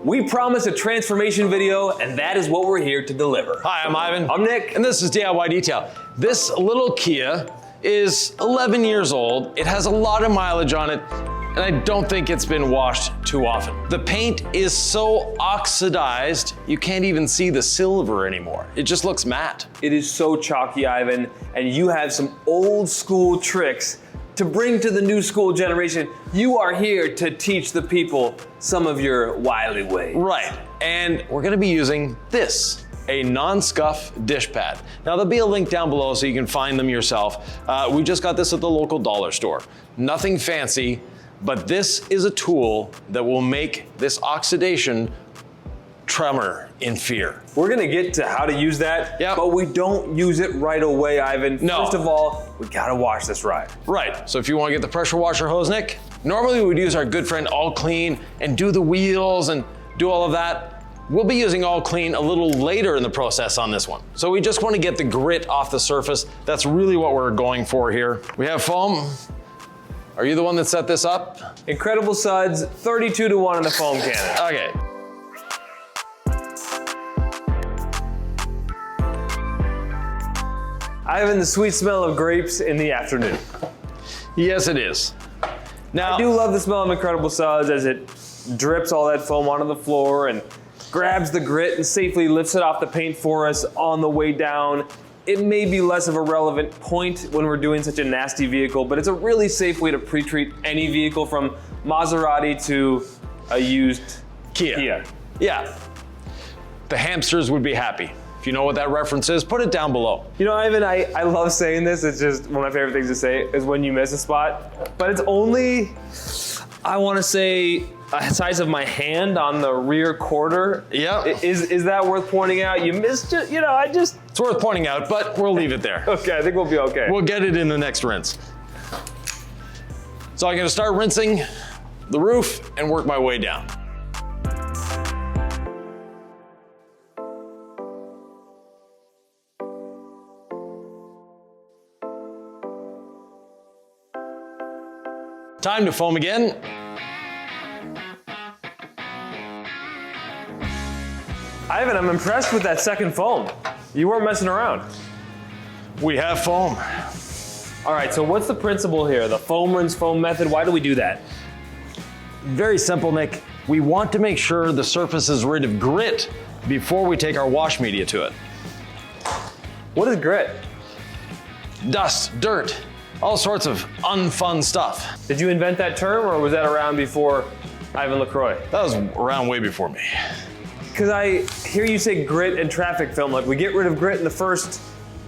We promised a transformation video, and that is what we're here to deliver. Hi, I'm Ivan. I'm Nick. And this is DIY Detail. This little Kia is 11 years old. It has a lot of mileage on it, and I don't think it's been washed too often. The paint is so oxidized, you can't even see the silver anymore. It just looks matte. It is so chalky, Ivan, and you have some old school tricks to bring to the new school generation. You are here to teach the people some of your wily ways. Right, and we're gonna be using this, a non-scuff dish pad. Now there'll be a link down below so you can find them yourself. We just got this at the local dollar store. Nothing fancy, but this is a tool that will make this oxidation tremor in fear. We're gonna get to how to use that, Yep. but we don't use it right away, Ivan. No. First of all, we gotta wash this right. Right, so if you wanna get the pressure washer hose, Nick, normally we would use our good friend All Clean and do the wheels and do all of that. We'll be using All Clean a little later in the process on this one. So we just wanna get the grit off the surface. That's really what we're going for here. We have foam. Are you the one that set this up? Incredible Suds, 32-1 in the foam cannon. Okay. Ivan, the sweet smell of grapes in the afternoon. Yes, it is. Now, I do love the smell of Incredible Suds as it drips all that foam onto the floor and grabs the grit and safely lifts it off the paint for us on the way down. It may be less of a relevant point when we're doing such a nasty vehicle, but it's a really safe way to pre-treat any vehicle from Maserati to a used Kia. Yeah. The hamsters would be happy. If you know what that reference is, put it down below. You know, Ivan, I love saying this. It's just one of my favorite things to say is when you miss a spot. But it's only, I want to say, a size of my hand on the rear quarter. Yeah. Is that worth pointing out? You missed it, you know, It's worth pointing out, but we'll leave it there. Okay, I think we'll be okay. We'll get it in the next rinse. So I'm gonna start rinsing the roof and work my way down. Time to foam again. Ivan, I'm impressed with that second foam. You weren't messing around. We have foam. All right, so what's the principle here? The foam rinse foam method, why do we do that? Very simple, Nick. We want to make sure the surface is rid of grit before we take our wash media to it. What is grit? Dust, dirt, all sorts of unfun stuff. Did you invent that term or was that around before Ivan LaCroix? That was around way before me. Because I hear you say grit and traffic film, like we get rid of grit in the first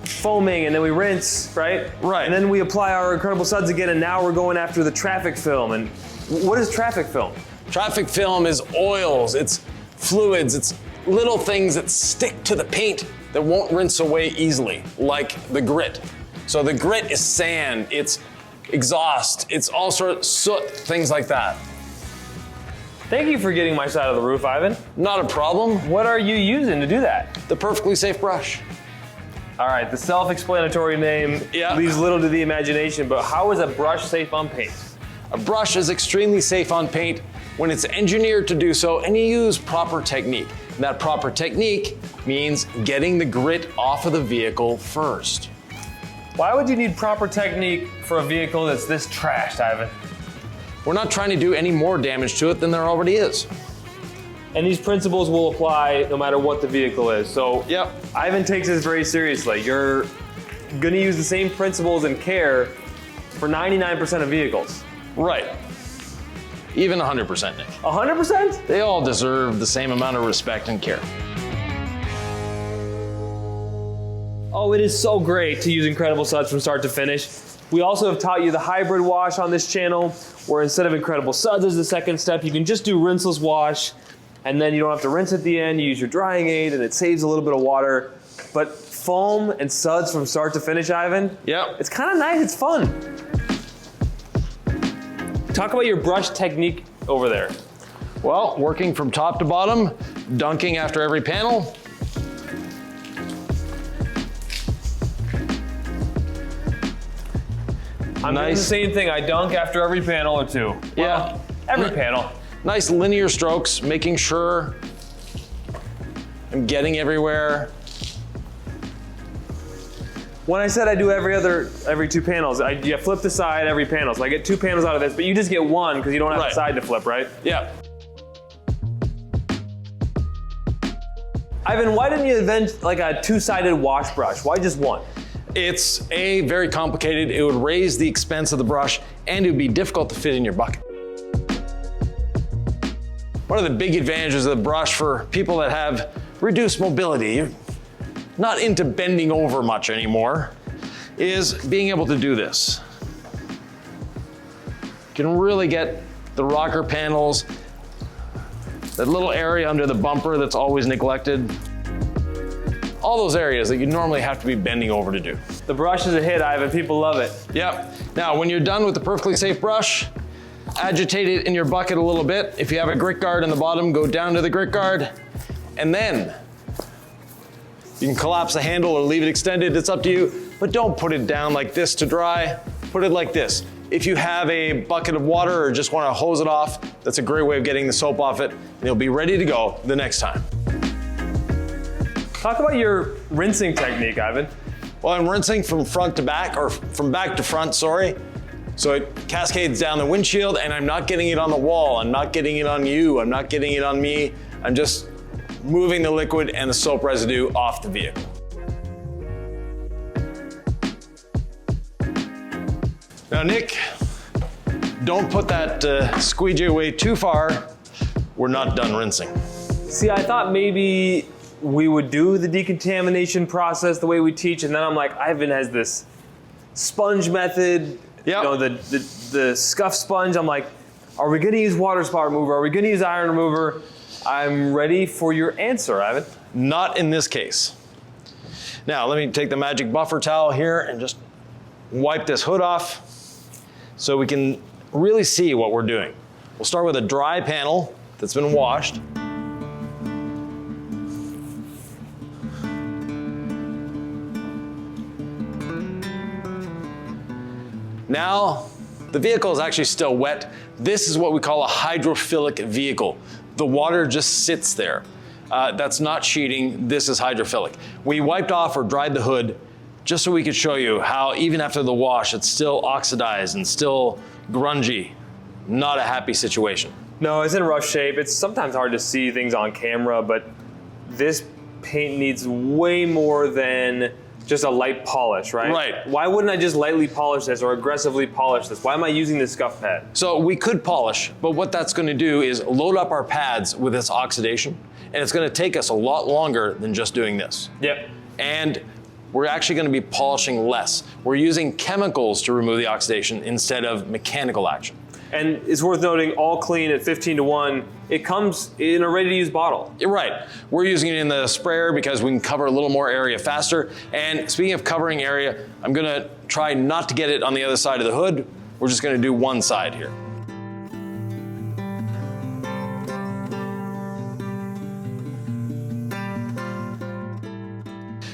foaming and then we rinse, right? Right. And then we apply our Incredible Suds again and now we're going after the traffic film. And what is traffic film? Traffic film is oils, it's fluids, it's little things that stick to the paint that won't rinse away easily, like the grit. So the grit is sand, it's exhaust, it's all sorts of soot, things like that. Thank you for getting my side of the roof, Ivan. Not a problem. What are you using to do that? The perfectly safe brush. All right, the self-explanatory name leaves little to the imagination, but how is a brush safe on paint? A brush is extremely safe on paint when it's engineered to do so and you use proper technique. And that proper technique means getting the grit off of the vehicle first. Why would you need proper technique for a vehicle that's this trashed, Ivan? We're not trying to do any more damage to it than there already is. And these principles will apply no matter what the vehicle is. So Yep. Ivan takes this very seriously. You're gonna use the same principles and care for 99% of vehicles. Right. Even 100%, Nick. 100%? They all deserve the same amount of respect and care. Oh, it is so great to use Incredible Suds from start to finish. We also have taught you the hybrid wash on this channel, where instead of Incredible Suds as the second step, you can just do rinseless wash, and then you don't have to rinse at the end, you use your drying aid, and it saves a little bit of water. But foam and suds from start to finish, Ivan, Yep. it's kind of nice, it's fun. Talk about your brush technique over there. Well, working from top to bottom, dunking after every panel. I'm doing the same thing. I dunk after every panel or two. Yeah. Every panel. Nice linear strokes, making sure I'm getting everywhere. When I said I do every 2 panels, you flip the side every panel. So I get 2 panels out of this, but you just get 1 because you don't have the side to flip, right? Yeah. Ivan, why didn't you invent like a 2-sided wash brush? Why just 1? It's very complicated. It would raise the expense of the brush and it would be difficult to fit in your bucket. One of the big advantages of the brush for people that have reduced mobility, you're not into bending over much anymore, is being able to do this. You can really get the rocker panels, that little area under the bumper that's always neglected. All those areas that you normally have to be bending over to do. The brush is a hit, Ivan. People love it. Yep. Now, when you're done with the perfectly safe brush, agitate it in your bucket a little bit. If you have a grit guard in the bottom, go down to the grit guard, and then you can collapse the handle or leave it extended. It's up to you, but don't put it down like this to dry. Put it like this. If you have a bucket of water or just want to hose it off, that's a great way of getting the soap off it, and you'll be ready to go the next time. Talk about your rinsing technique, Ivan. Well, I'm rinsing from front to back, or from back to front, sorry. So it cascades down the windshield and I'm not getting it on the wall. I'm not getting it on you. I'm not getting it on me. I'm just moving the liquid and the soap residue off the vehicle. Now, Nick, don't put that squeegee away too far. We're not done rinsing. See, I thought maybe we would do the decontamination process the way we teach, and then I'm like, Ivan has this sponge method, yep. You know, the Scuff sponge. I'm like, are we gonna use water spot remover? Are we gonna use iron remover? I'm ready for your answer, Ivan. Not in this case. Now, let me take the magic buffer towel here and just wipe this hood off so we can really see what we're doing. We'll start with a dry panel that's been washed. Now, the vehicle is actually still wet. This is what we call a hydrophilic vehicle. The water just sits there. That's not sheeting, this is hydrophilic. We wiped off or dried the hood just so we could show you how even after the wash, it's still oxidized and still grungy. Not a happy situation. No, it's in rough shape. It's sometimes hard to see things on camera, but this paint needs way more than just a light polish, right? Right. Why wouldn't I just lightly polish this or aggressively polish this? Why am I using this Scuff pad? So we could polish, but what that's going to do is load up our pads with this oxidation, and it's going to take us a lot longer than just doing this. Yep. And we're actually going to be polishing less. We're using chemicals to remove the oxidation instead of mechanical action. And it's worth noting, all clean at 15:1, it comes in a ready-to-use bottle. You're right. We're using it in the sprayer because we can cover a little more area faster. And speaking of covering area, I'm going to try not to get it on the other side of the hood. We're just going to do one side here.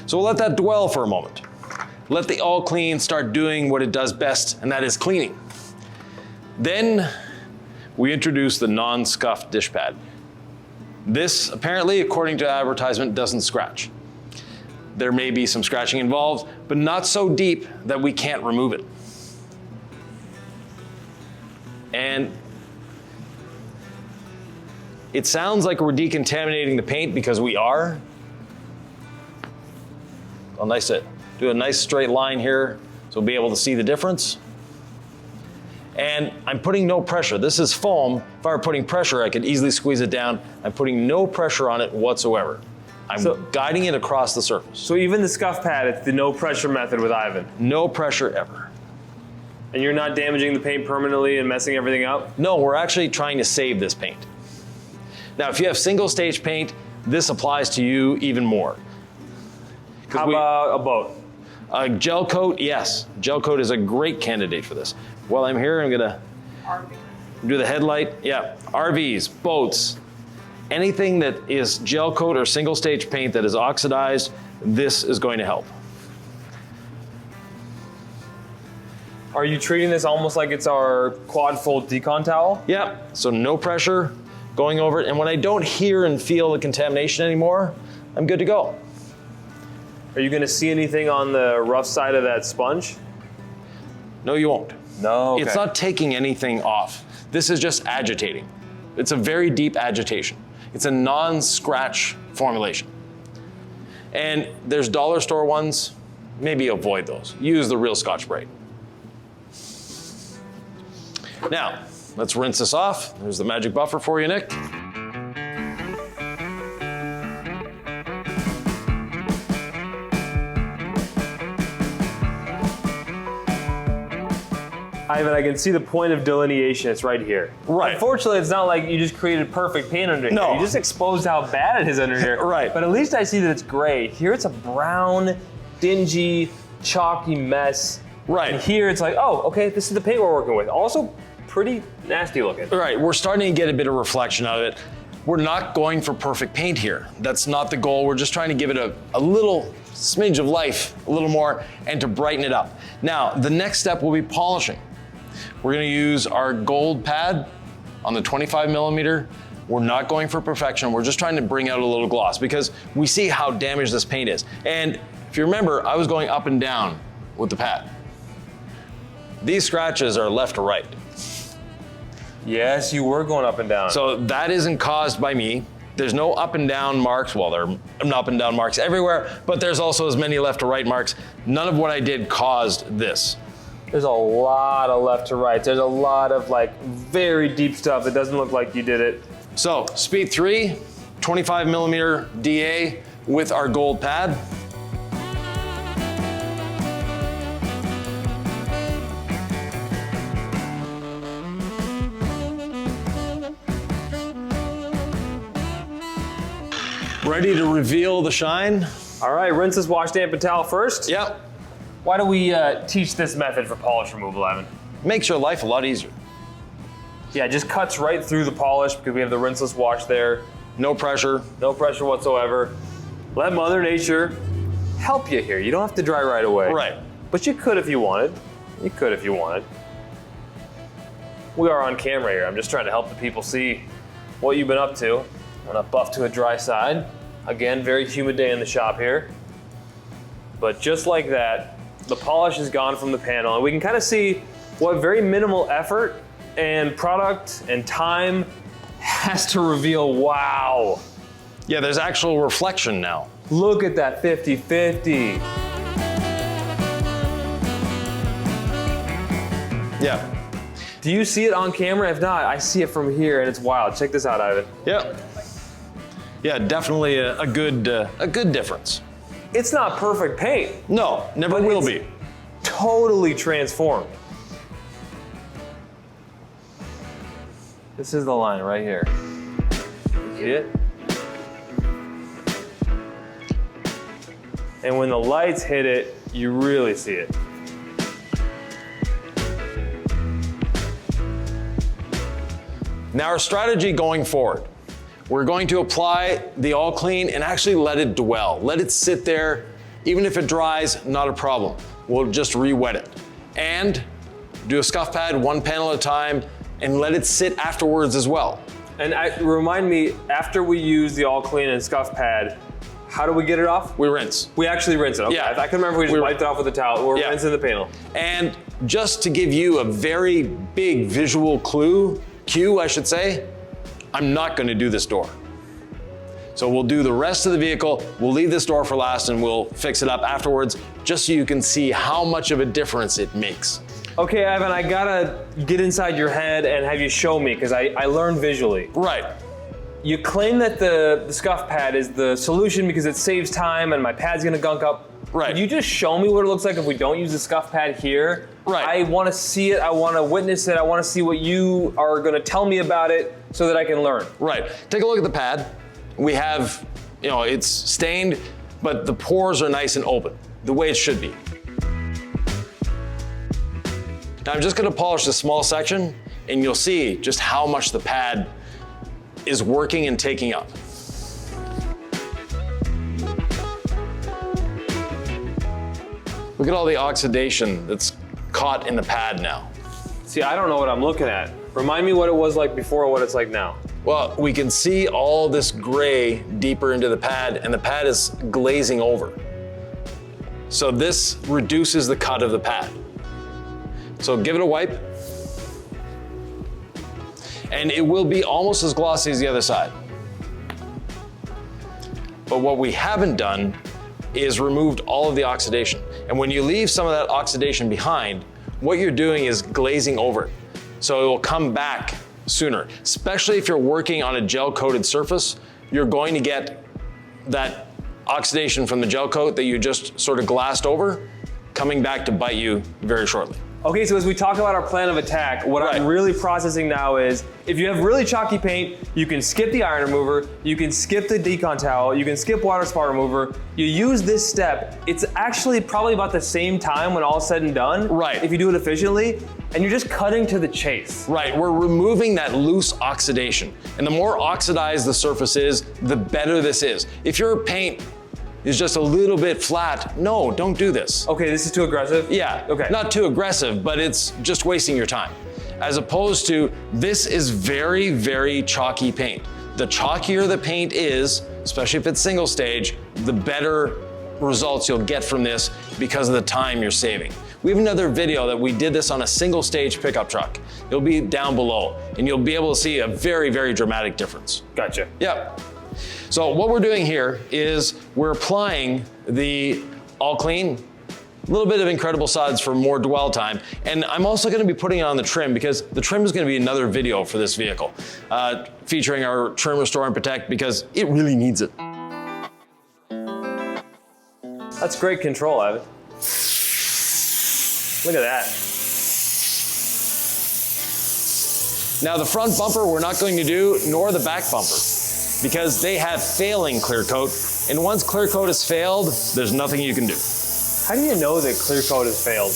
So we'll let that dwell for a moment. Let the all clean start doing what it does best, and that is cleaning. Then we introduce the non-scuff dish pad. This, apparently, according to advertisement, doesn't scratch. There may be some scratching involved, but not so deep that we can't remove it. And it sounds like we're decontaminating the paint because we are. I'll do a nice straight line here so we'll be able to see the difference. And I'm putting no pressure. This is foam. If I were putting pressure, I could easily squeeze it down. I'm putting no pressure on it whatsoever. I'm guiding it across the surface. So even the Scuff pad, it's the no pressure method with Ivan. No pressure ever. And you're not damaging the paint permanently and messing everything up? No, we're actually trying to save this paint. Now, if you have single stage paint, this applies to you even more. How about a boat? A gel coat, yes. Gel coat is a great candidate for this. While I'm here, I'm gonna do the headlight. Yeah, RVs, boats, anything that is gel coat or single stage paint that is oxidized, this is going to help. Are you treating this almost like it's our quad fold decon towel? Yep, so no pressure going over it. And when I don't hear and feel the contamination anymore, I'm good to go. Are you gonna see anything on the rough side of that sponge? No, you won't. No, okay. It's not taking anything off. This is just agitating. It's a very deep agitation. It's a non-scratch formulation. And there's dollar store ones, maybe avoid those. Use the real Scotch-Brite. Now, let's rinse this off. There's the magic buffer for you, Nick. Yvan, I can see the point of delineation. It's right here. Right. Unfortunately, it's not like you just created perfect paint under No. here. You just exposed how bad it is under here. Right. But at least I see that it's gray. Here it's a brown, dingy, chalky mess. Right. And here it's like, oh, okay, this is the paint we're working with. Also pretty nasty looking. Right, we're starting to get a bit of reflection out of it. We're not going for perfect paint here. That's not the goal. We're just trying to give it a little smidge of life, a little more, and to brighten it up. Now, the next step will be polishing. We're gonna use our gold pad on the 25 millimeter. We're not going for perfection. We're just trying to bring out a little gloss because we see how damaged this paint is. And if you remember, I was going up and down with the pad. These scratches are left to right. Yes, you were going up and down. So that isn't caused by me. There's no up and down marks. Well, there are up and down marks everywhere, but there's also as many left to right marks. None of what I did caused this. There's a lot of left to right. There's a lot of like very deep stuff. It doesn't look like you did it. So speed 3, 25 millimeter DA with our gold pad. Ready to reveal the shine? All right, rinse this wash, damp, and towel first. Yep. Why do we teach this method for polish removal, Yvan? Makes your life a lot easier. Yeah, it just cuts right through the polish because we have the rinseless wash there. No pressure. No pressure whatsoever. Let Mother Nature help you here. You don't have to dry right away. Right. But you could if you wanted. You could if you wanted. We are on camera here. I'm just trying to help the people see what you've been up to. I'm gonna buff to a dry side. Again, very humid day in the shop here. But just like that, the polish is gone from the panel, and we can kind of see what very minimal effort and product and time has to reveal. Wow. Yeah, there's actual reflection now. Look at that 50-50. Yeah. Do you see it on camera? If not, I see it from here, and it's wild. Check this out, Yvan. Yeah. Yeah, definitely a good difference. It's not perfect paint. No, never But will it's be. Totally transformed. This is the line right here. See it? And when the lights hit it, you really see it. Now our strategy going forward, we're going to apply the all clean and actually let it dwell. Let it sit there. Even if it dries, not a problem. We'll just re-wet it. And do a scuff pad one panel at a time and let it sit afterwards as well. And remind me, after we use the all clean and scuff pad, how do we get it off? We rinse. We actually rinse it. Okay. Yeah. I can remember we just wiped it off with a towel. We're Yeah. rinsing the panel. And just to give you a very big visual cue, I should say, I'm not going to do this door. So we'll do the rest of the vehicle, we'll leave this door for last, and we'll fix it up afterwards, just so you can see how much of a difference it makes. Okay, Yvan, I gotta get inside your head and have you show me, because I learned visually. Right. You claim that the scuff pad is the solution because it saves time and my pad's gonna gunk up. Right. Could you just show me what it looks like if we don't use the scuff pad here? Right. I wanna see it, I wanna witness it, I wanna see what you are gonna tell me about it so that I can learn. Right. Take a look at the pad. We have, it's stained, but the pores are nice and open, the way it should be. Now I'm just gonna polish this small section, and you'll see just how much the pad is working and taking up. Look at all the oxidation that's caught in the pad now. See, I don't know what I'm looking at. Remind me what it was like before and what it's like now. Well, we can see all this gray deeper into the pad, and the pad is glazing over. So this reduces the cut of the pad. So give it a wipe. And it will be almost as glossy as the other side. But what we haven't done is removed all of the oxidation. And when you leave some of that oxidation behind, what you're doing is glazing over it. So it will come back sooner, especially if you're working on a gel-coated surface. You're going to get that oxidation from the gel coat that you just sort of glassed over coming back to bite you very shortly. Okay, so as we talk about our plan of attack, what I'm really processing now is, if you have really chalky paint, you can skip the iron remover, you can skip the decon towel, you can skip water spot remover. You use this step, it's actually probably about the same time when all is said and done. Right. If you do it efficiently, and you're just cutting to the chase. Right, we're removing that loose oxidation. And the more oxidized the surface is, the better this is. If your paint is just a little bit flat, no, don't do this. Okay, this is too aggressive? Yeah, okay. Not too aggressive, but it's just wasting your time. As opposed to, this is very, very chalky paint. The chalkier the paint is, especially if it's single stage, the better results you'll get from this because of the time you're saving. We have another video that we did this on a single stage pickup truck. It'll be down below, and you'll be able to see a very, very dramatic difference. Gotcha. Yep. So what we're doing here is we're applying the All Clean, a little bit of Incredible Suds for more dwell time. And I'm also gonna be putting it on the trim because the trim is gonna be another video for this vehicle, featuring our trim, restore, and protect because it really needs it. That's great control, Ivan. Look at that. Now the front bumper we're not going to do, nor the back bumper, because they have failing clear coat, and once clear coat has failed, there's nothing you can do. How do you know that clear coat has failed?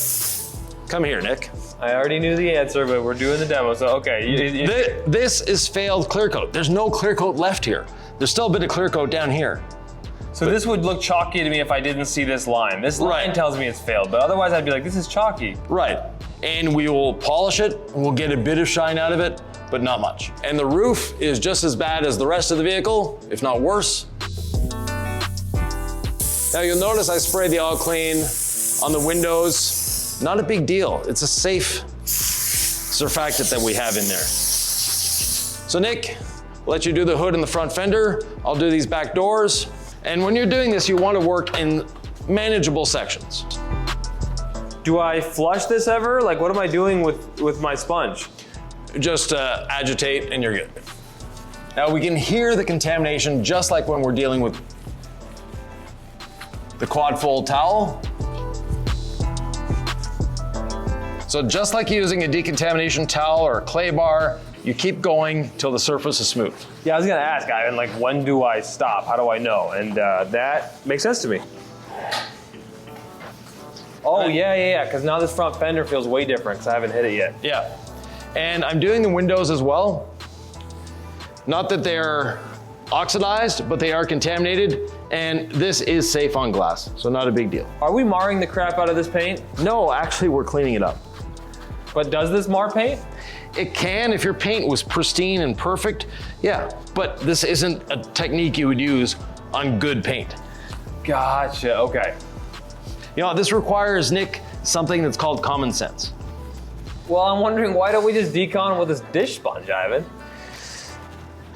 Come here, Nick. I already knew the answer, but we're doing the demo, so okay. This is failed clear coat. There's no clear coat left here. There's still a bit of clear coat down here. So this would look chalky to me if I didn't see this line. This line tells me it's failed, but otherwise I'd be like, this is chalky. Right, and we will polish it, and we'll get a bit of shine out of it, but not much. And the roof is just as bad as the rest of the vehicle, if not worse. Now you'll notice I sprayed the All Clean on the windows. Not a big deal. It's a safe surfactant that we have in there. So Nick, we'll let you do the hood and the front fender. I'll do these back doors. And when you're doing this, you want to work in manageable sections. Do I flush this ever? Like, what am I doing with my sponge? Just agitate and you're good. Now we can hear the contamination just like when we're dealing with the quad fold towel. So just like using a decontamination towel or a clay bar, you keep going till the surface is smooth. Yeah, I was gonna ask, Ivan, like, when do I stop? How do I know? And that makes sense to me. Oh, yeah, because now this front fender feels way different because I haven't hit it yet. Yeah, and I'm doing the windows as well. Not that they're oxidized, but they are contaminated, and this is safe on glass, so not a big deal. Are we marring the crap out of this paint? No, actually we're cleaning it up. But does this mar paint? It can if your paint was pristine and perfect, yeah, but this isn't a technique you would use on good paint. Gotcha, okay. You know, this requires, Nick, something that's called common sense. Well, I'm wondering, why don't we just decon with this dish sponge, Ivan?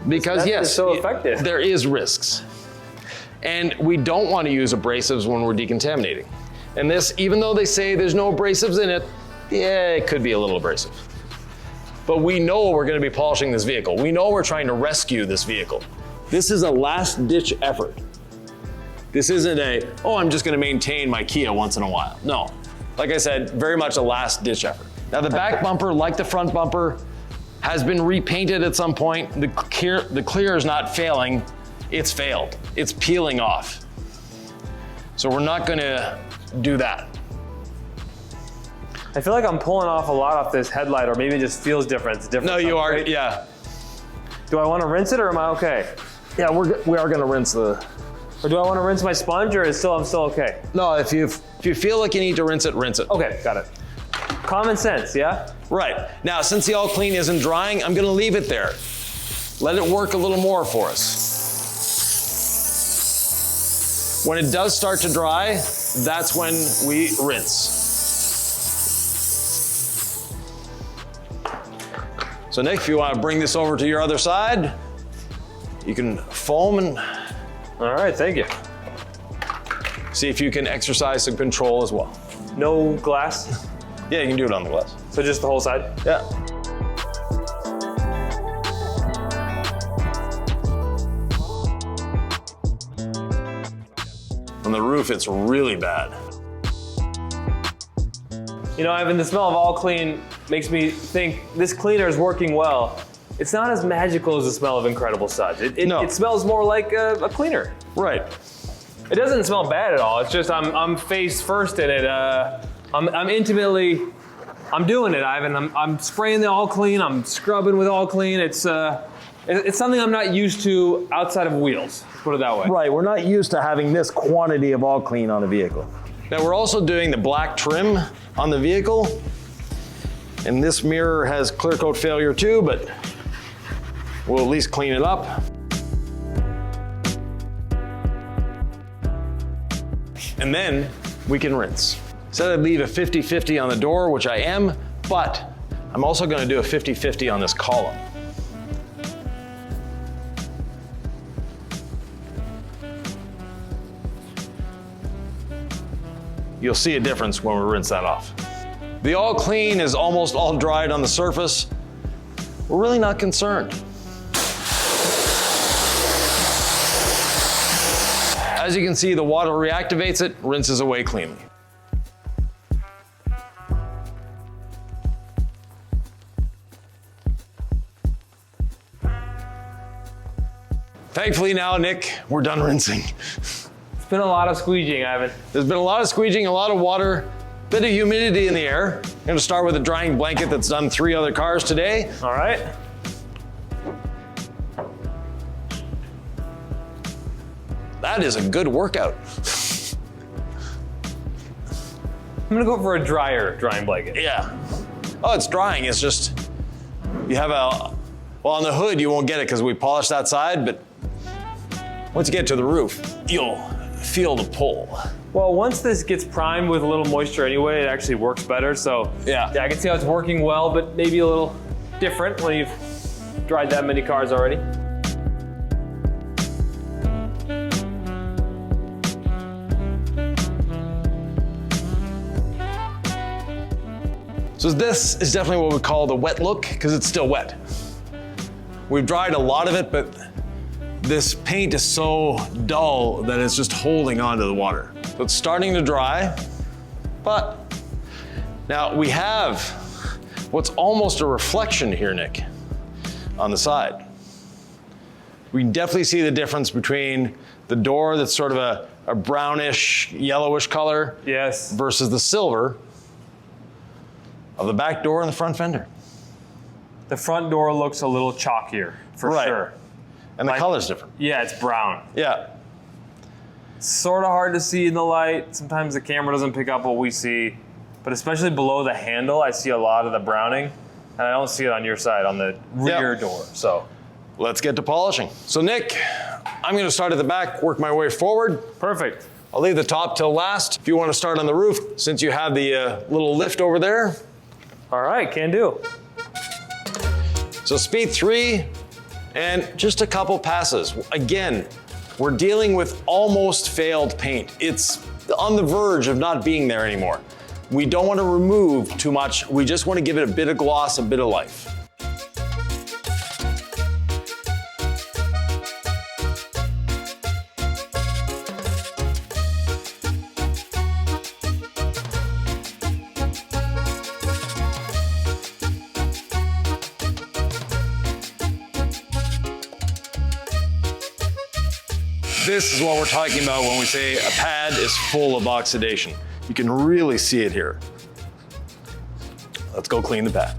Because yes, so effective. There is risks. And we don't want to use abrasives when we're decontaminating. And this, even though they say there's no abrasives in it, yeah, it could be a little abrasive. But we know we're going to be polishing this vehicle. We know we're trying to rescue this vehicle. This is a last ditch effort. This isn't a, oh, I'm just going to maintain my Kia once in a while. No, like I said, very much a last ditch effort. Now the back bumper, like the front bumper, has been repainted at some point. The clear is not failing, it's failed. It's peeling off. So we're not going to do that. I feel like I'm pulling off a lot off this headlight, or maybe it just feels different. It's different. No, you are, right? yeah. Do I want to rinse it, or am I okay? Yeah, we are going to rinse the... Or do I want to rinse my sponge, or I'm still okay? No, if you feel like you need to rinse it, rinse it. Okay, got it. Common sense, yeah? Right. Now, since the all clean isn't drying, I'm gonna leave it there. Let it work a little more for us. When it does start to dry, that's when we rinse. So Nick, if you want to bring this over to your other side, you can foam and All right, thank you. see if you can exercise some control as well. No glass? Yeah, you can do it on the glass. So just the whole side? Yeah. On the roof, it's really bad. You know, Ivan, the smell of all clean makes me think this cleaner is working well. It's not as magical as the smell of Incredible Suds. It smells more like a cleaner. Right. It doesn't smell bad at all. It's just I'm face first in it. I'm intimately, I'm doing it, Ivan. I'm spraying the all clean. I'm scrubbing with all clean. It's something I'm not used to outside of wheels. Let's put it that way. Right, we're not used to having this quantity of all clean on a vehicle. Now we're also doing the black trim on the vehicle. And this mirror has clear coat failure too, but we'll at least clean it up. And then we can rinse. Said I'd leave a 50-50 on the door, which I am, but I'm also gonna do a 50-50 on this column. You'll see a difference when we rinse that off. The all clean is almost all dried on the surface. We're really not concerned. As you can see, the water reactivates it, rinses away cleanly. Thankfully now, Nick, we're done rinsing. It's been a lot of squeegeeing, Ivan. There's been a lot of squeegeeing, a lot of water, bit of humidity in the air. I'm gonna start with a drying blanket that's done 3 other cars today. All right. That is a good workout. I'm gonna go for a drying blanket. Yeah. Oh, it's drying, it's just, you have well, on the hood you won't get it because we polished that side, but once you get to the roof, you'll feel the pull. Well, once this gets primed with a little moisture anyway, it actually works better. So Yeah. I can see how it's working well, but maybe a little different when you've dried that many cars already. So this is definitely what we call the wet look because it's still wet. We've dried a lot of it, but this paint is so dull that it's just holding onto the water. So it's starting to dry, but now we have what's almost a reflection here, Nick, on the side. We can definitely see the difference between the door that's sort of a brownish, yellowish color Yes. versus the silver of the back door and the front fender. The front door looks a little chalkier, for Right. sure. And the color's different. Yeah, it's brown. Yeah. It's sort of hard to see in the light. Sometimes the camera doesn't pick up what we see, but especially below the handle, I see a lot of the browning, and I don't see it on your side, on the rear door, so. Let's get to polishing. So Nick, I'm gonna start at the back, work my way forward. Perfect. I'll leave the top till last. If you wanna start on the roof, since you have the little lift over there. All right, can do. So speed 3 and just a couple passes. Again, we're dealing with almost failed paint. It's on the verge of not being there anymore. We don't wanna remove too much. We just wanna give it a bit of gloss, a bit of life. This is what we're talking about when we say a pad is full of oxidation. You can really see it here. Let's go clean the pad.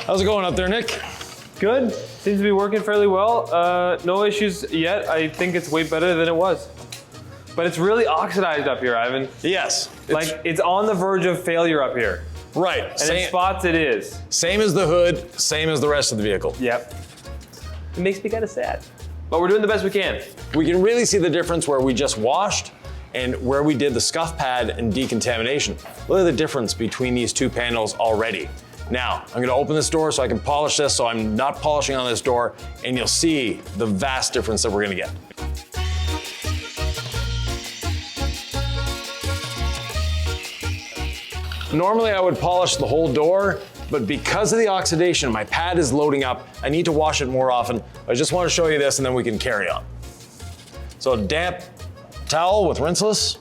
How's it going up there, Nick? Good. Seems to be working fairly well. No issues yet. I think it's way better than it was. But it's really oxidized up here, Ivan. Yes. Like, it's on the verge of failure up here. Right. And in spots it is. Same as the hood, same as the rest of the vehicle. Yep. It makes me kind of sad. But we're doing the best we can. We can really see the difference where we just washed and where we did the scuff pad and decontamination. Look at the difference between these two panels already. Now, I'm gonna open this door so I can polish this, so I'm not polishing on this door, and you'll see the vast difference that we're gonna get. Normally I would polish the whole door, but because of the oxidation, my pad is loading up. I need to wash it more often. I just want to show you this and then we can carry on. So damp towel with rinseless,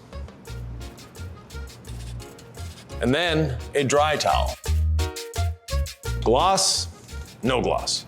and then a dry towel. Gloss, no gloss.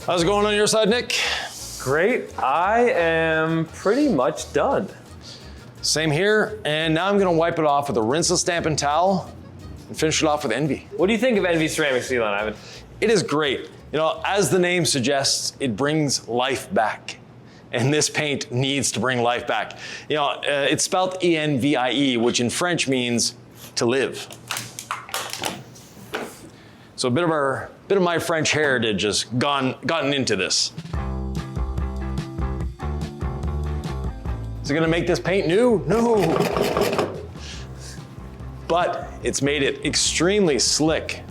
How's it going on your side, Nick? Great. I am pretty much done. Same here, and now I'm gonna wipe it off with a rinseless dampened towel and finish it off with Envy. What do you think of Envy ceramic sealant, Ivan? It is great. You know, as the name suggests, it brings life back. And this paint needs to bring life back. You know, it's spelled E-N-V-I-E, which in French means to live. So a bit of my French heritage has gotten into this. Is it gonna make this paint new? No. But it's made it extremely slick.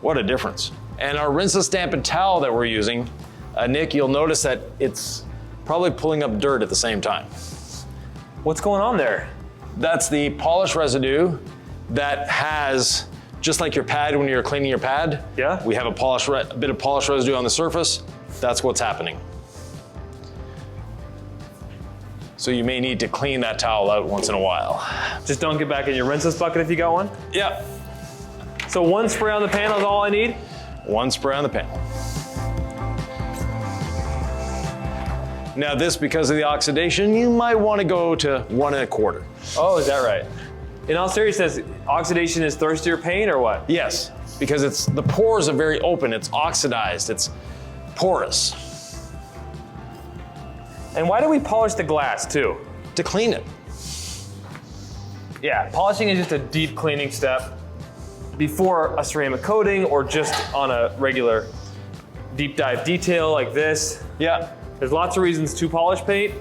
What a difference. And our rinseless dampened towel that we're using, Nick, you'll notice that it's probably pulling up dirt at the same time. What's going on there? That's the polish residue that has, just like your pad when you're cleaning your pad, yeah, we have a bit of polish residue on the surface. That's what's happening. So you may need to clean that towel out once in a while. Just don't get back in your rinseless bucket if you got one? Yeah. So one spray on the panel is all I need? One spray on the panel. Now this, because of the oxidation, you might want to go to 1 1/4. Oh, is that right? In all seriousness, oxidation is thirstier paint or what? Yes, because the pores are very open, it's oxidized, it's porous. And why do we polish the glass too? To clean it. Yeah, polishing is just a deep cleaning step before a ceramic coating or just on a regular deep dive detail like this. Yeah. There's lots of reasons to polish paint.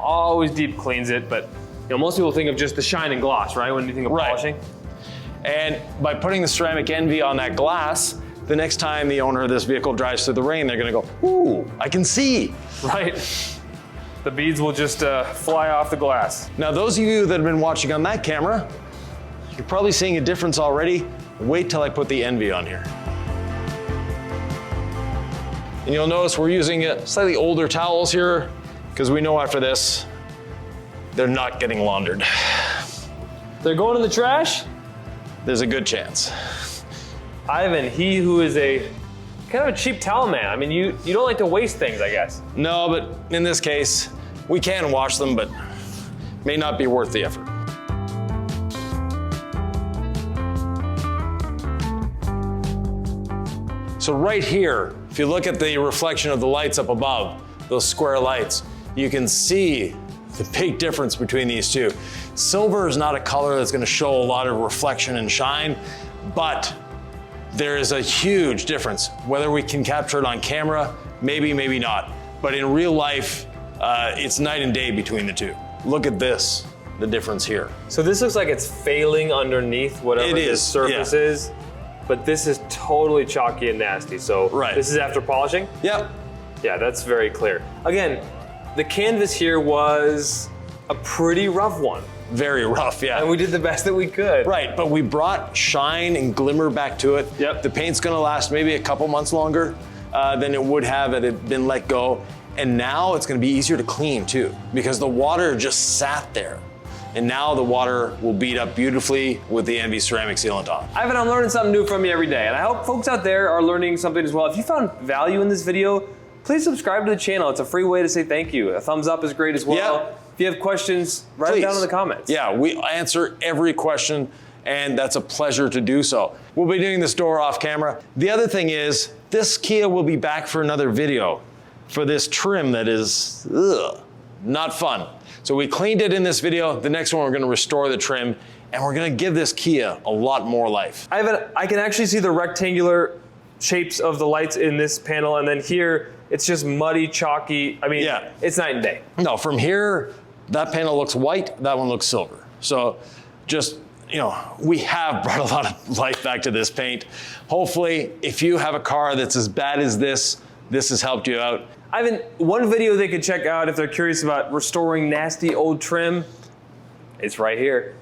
Always deep cleans it, but you know, most people think of just the shine and gloss, right? When you think of polishing. And by putting the ceramic Envy on that glass, the next time the owner of this vehicle drives through the rain, they're gonna go, ooh, I can see. Right. The beads will just fly off the glass. Now, those of you that have been watching on that camera, you're probably seeing a difference already. Wait till I put the Envy on here. And you'll notice we're using slightly older towels here because we know after this, they're not getting laundered. They're going in the trash? There's a good chance. Ivan, he who is a kind of a cheap towel man. I mean, you don't like to waste things, I guess. No, but in this case, we can wash them, but may not be worth the effort. So right here, if you look at the reflection of the lights up above, those square lights, you can see the big difference between these two. Silver is not a color that's gonna show a lot of reflection and shine, but there is a huge difference. Whether we can capture it on camera, maybe, maybe not. But in real life, it's night and day between the two. Look at this, the difference here. So this looks like it's failing underneath whatever this surface is, but this is totally chalky and nasty. So this is after polishing? Yep. Yeah, that's very clear. Again, the canvas here was a pretty rough one. Very rough, yeah. And we did the best that we could. Right, but we brought shine and glimmer back to it. Yep. The paint's gonna last maybe a couple months longer than it would have had it been let go. And now it's gonna be easier to clean too, because the water just sat there. And now the water will beat up beautifully with the Envy ceramic sealant on. Ivan, I'm learning something new from you every day, and I hope folks out there are learning something as well. If you found value in this video, please subscribe to the channel. It's a free way to say thank you. A thumbs up is great as well. Yeah. If you have questions, write them down in the comments. Yeah, we answer every question, and that's a pleasure to do so. We'll be doing this door off camera. The other thing is, this Kia will be back for another video for this trim that is, not fun. So we cleaned it in this video. The next one, we're gonna restore the trim, and we're gonna give this Kia a lot more life. I can actually see the rectangular shapes of the lights in this panel, and then here, it's just muddy, chalky. I mean, Yeah. it's night and day. No, from here, that panel looks white, that one looks silver. So just, you know, we have brought a lot of life back to this paint. Hopefully, if you have a car that's as bad as this has helped you out. Ivan, one video they could check out if they're curious about restoring nasty old trim, it's right here.